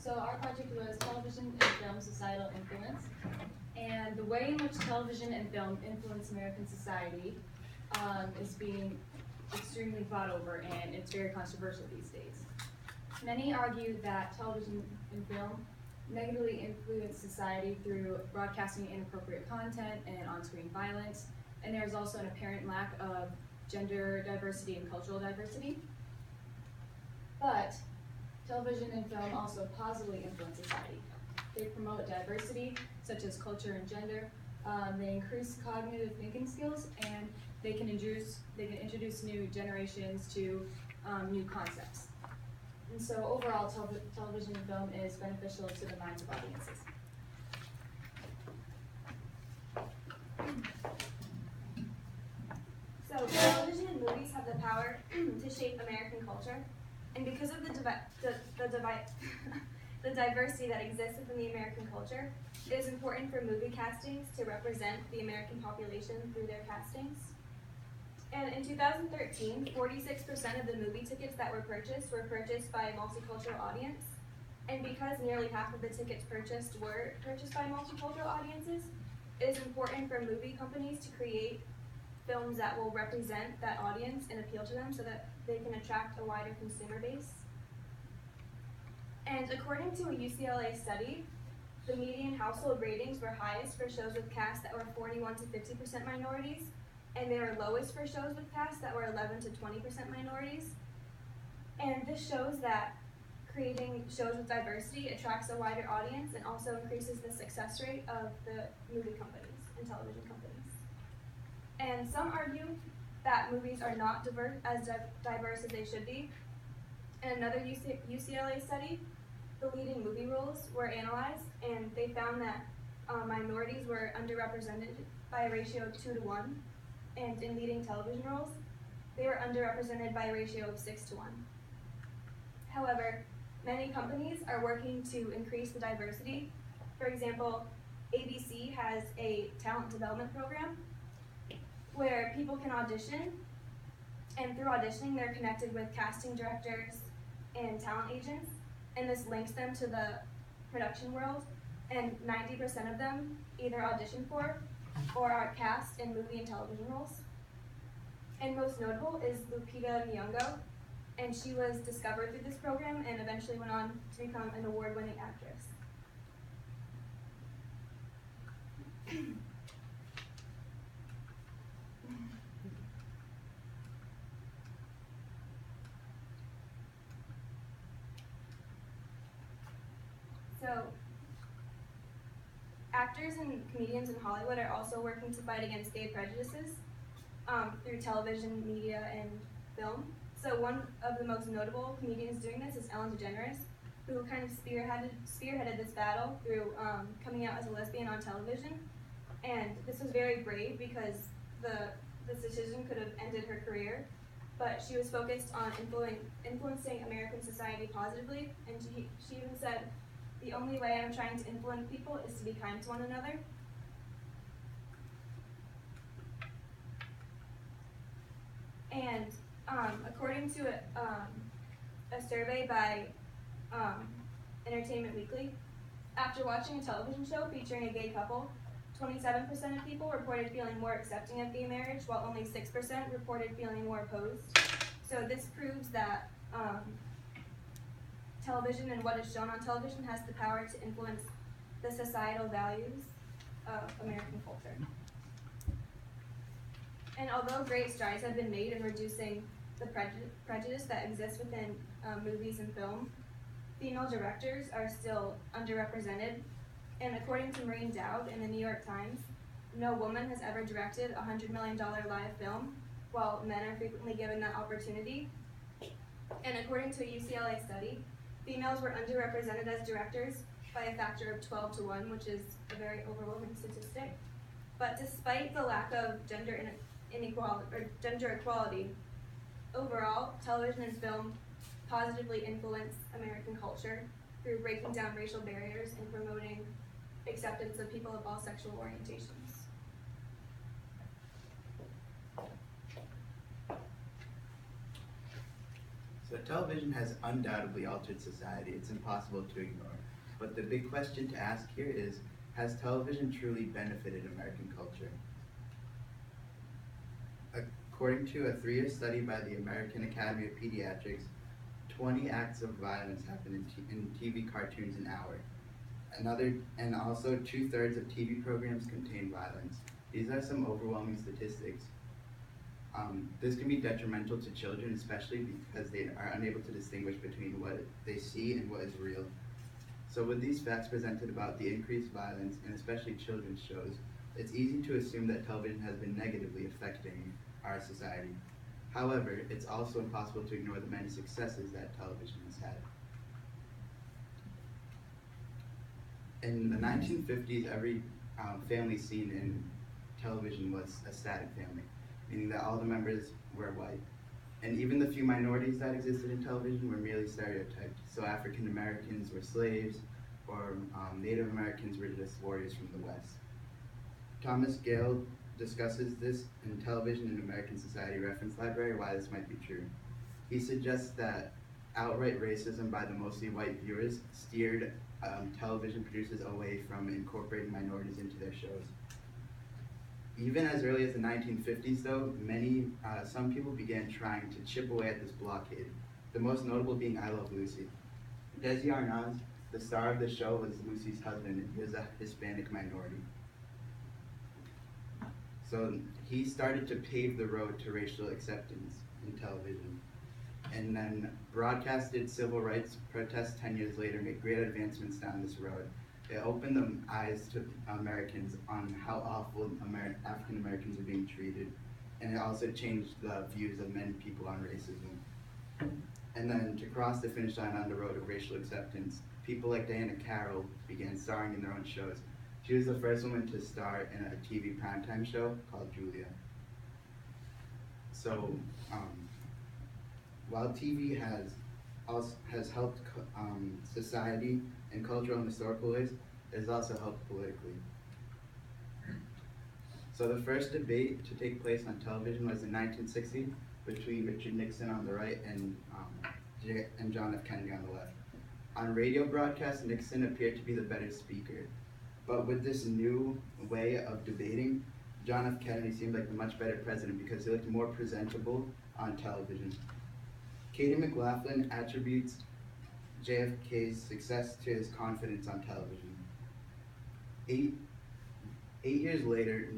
So our project was television and film societal influence. And the way in which television and film influence American society is being extremely fought over, and it's very controversial these days. Many argue that television and film negatively influence society through broadcasting inappropriate content and on-screen violence, and there's also an apparent lack of gender diversity and cultural diversity. But television and film also positively influence society. They promote diversity, such as culture and gender. They increase cognitive thinking skills, and they can introduce new generations to new concepts. And so overall, television and film is beneficial to the minds of audiences. So television and movies have the power to shape American culture, and because of the diversity that exists within the American culture, it is important for movie castings to represent the American population through their castings. And in 2013, 46% of the movie tickets that were purchased by a multicultural audience. And because nearly half of the tickets purchased were purchased by multicultural audiences, it is important for movie companies to create films that will represent that audience and appeal to them so that they can attract a wider consumer base. And according to a UCLA study, the median household ratings were highest for shows with casts that were 41 to 50% minorities, and they were lowest for shows with casts that were 11 to 20% minorities. And this shows that creating shows with diversity attracts a wider audience and also increases the success rate of the movie companies and television companies. And some argue that movies are not as diverse as they should be. In another UCLA study, the leading movie roles were analyzed, and they found that minorities were underrepresented by a ratio of 2 to 1, and in leading television roles, they were underrepresented by a ratio of 6 to 1. However, many companies are working to increase the diversity. For example, ABC has a talent development program where people can audition, and through auditioning, they're connected with casting directors and talent agents, and this links them to the production world, and 90% of them either audition for or are cast in movie and television roles. And most notable is Lupita Nyong'o, and she was discovered through this program and eventually went on to become an award-winning actress. So, actors and comedians in Hollywood are also working to fight against gay prejudices through television, media, and film. So one of the most notable comedians doing this is Ellen DeGeneres, who kind of spearheaded this battle through coming out as a lesbian on television. And this was very brave because this decision could have ended her career, but she was focused on influencing American society positively, and she even said, "The only way I'm trying to influence people is to be kind to one another." And according to a survey by Entertainment Weekly, after watching a television show featuring a gay couple, 27% of people reported feeling more accepting of gay marriage, while only 6% reported feeling more opposed. So this proves that television and what is shown on television has the power to influence the societal values of American culture. And although great strides have been made in reducing the prejudice that exists within movies and film, female directors are still underrepresented. And according to Maureen Dowd in the New York Times, no woman has ever directed a $100 million live film, while men are frequently given that opportunity. And according to a UCLA study, females were underrepresented as directors by a factor of 12 to 1, which is a very overwhelming statistic. But despite the lack of gender equality, overall, television and film positively influence American culture through breaking down racial barriers and promoting acceptance of people of all sexual orientations. So television has undoubtedly altered society. It's impossible to ignore. But the big question to ask here is, has television truly benefited American culture? According to a 3-year study by the American Academy of Pediatrics, 20 acts of violence happen in TV cartoons an hour. And also 2/3 of TV programs contain violence. These are some overwhelming statistics. This can be detrimental to children, especially because they are unable to distinguish between what they see and what is real. So with these facts presented about the increased violence, and especially children's shows, it's easy to assume that television has been negatively affecting our society. However, it's also impossible to ignore the many successes that television has had. In the 1950s, every family seen in television was a static family, meaning that all the members were white. And even the few minorities that existed in television were merely stereotyped. So African Americans were slaves, or Native Americans were just warriors from the West. Thomas Gale discusses this in Television in American Society Reference Library, why this might be true. He suggests that outright racism by the mostly white viewers steered television producers away from incorporating minorities into their shows. Even as early as the 1950s, though, some people began trying to chip away at this blockade, the most notable being I Love Lucy. Desi Arnaz, the star of the show, was Lucy's husband, and he was a Hispanic minority. So he started to pave the road to racial acceptance in television. And then broadcasted civil rights protests 10 years later made great advancements down this road. It opened the eyes to Americans on how awful African Americans are being treated. And it also changed the views of many people on racism. And then to cross the finish line on the road of racial acceptance, people like Diana Carroll began starring in their own shows. She was the first woman to star in a TV primetime show called Julia. So, while TV has helped society in cultural and historical ways, it has also helped politically. So the first debate to take place on television was in 1960 between Richard Nixon on the right and John F. Kennedy on the left. On radio broadcasts, Nixon appeared to be the better speaker. But with this new way of debating, John F. Kennedy seemed like a much better president because he looked more presentable on television. Katie McLaughlin attributes JFK's success to his confidence on television. Eight years later, Nixon